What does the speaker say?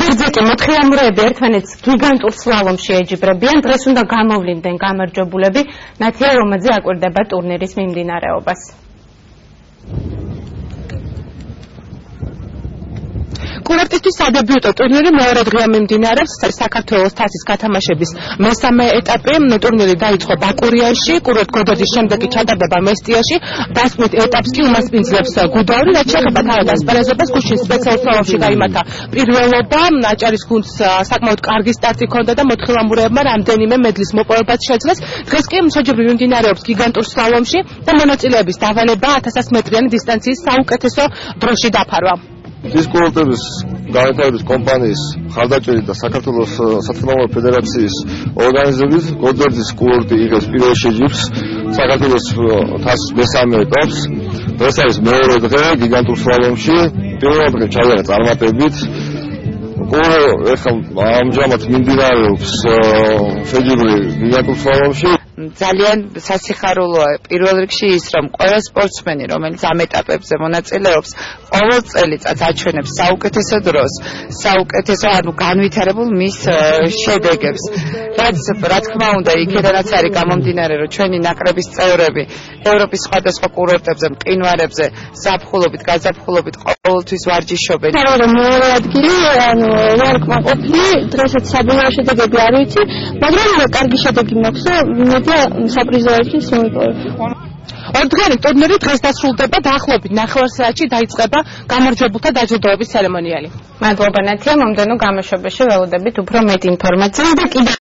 გოდერძე კი მოთხილამურეები ერთმანეთს გიგანტურ სლალომში ეჯიბრებიან. დღეს უნდა გამოვლინდნენ გამარჯვებულები. ნათია რომაძე აკვირდება ტურნირის მიმდინარეობას. კურორტისთვის სადებიუტო ტურნირი მეორე დღეა მიმდინარეობს. საქართველოს თასის გათამაშების მესამე ეტაპი. ტურნირი დაიწყო ბაკურიაში, კურორტ გოდერძის შემდეგ კი ჩატარდება მესტიაში. დასკვნით ეტაპს კი უმასპინძლებს გუდაური. რაც შეეხება თავად ასპარეზობას, გუშინ სპეციალურ სალონში გაიმართა პირველობა. აჭარის გუნდს საკმაოდ კარგი სტარტი ჰქონდა და მოთხილამურეებმა რამდენიმე მედლის მოპოვებაც შეძლეს. დღეს კი მსაჯები მიმდინარეობს გიგანტურ სლალომში და მონაწილეების დავალება 1000 მეტრიანი დისტანციის საუკეთესო დროში დაფარვა. ის კურორტების განვითარების კომპანიის მხარდაჭერით და საქართველოს სათხილამურო ფედერაციის ორგანიზებით გოდერძის კურორტი იღებს პირველ შეჯიბს საქართველოს თასის მესამე ეტაპს. დღეს არის მეორე დღე გიგანტურ სლალომში. პირველ დღე ჩაიარა წარმატებით. ამჟამად მიმდინარეობს შეჯიბრი გიგანტურ სლალომში. ძალიან სასიხარულოა პირველ რიგში ის, რომ ყველა სპორტსმენი, რომელიც ამ ეტაპებზე მონაწილეობს, ყოველ წელიწადს აჩვენებს საუკეთესო დროს, საუკეთესო განვითარებულ მის შედეგებს. რაც რა თქმა უნდა, იქედანაც არის გამომდინარე, რომ ჩვენი ნაკრების წევრები ევროპის სხვადასხვა კურორტებზე, მყინვარებზე, ზაფხულობით, გაზაფხულობით ყოველთვის ვარჯიშობენ. მეორე ადგილი, ვერ კმაყოფილი, დღესაც საბოლოო შედეგები არ ვიცი, მაგრამ კარგი შედეგი მაქვს და საპრიზოებში შემიპოვებ. ორდღიანი ტურნირი დღეს დასრულდება. დაახლოებით 9 საათში დაიწყება გამარჯვებულთა დაჯილდოების ცერემონიალი. მადლობა ნათია, მომდევნო გამოშვებაში ველოდებით უფრო მეტ ინფორმაციას და კიდევ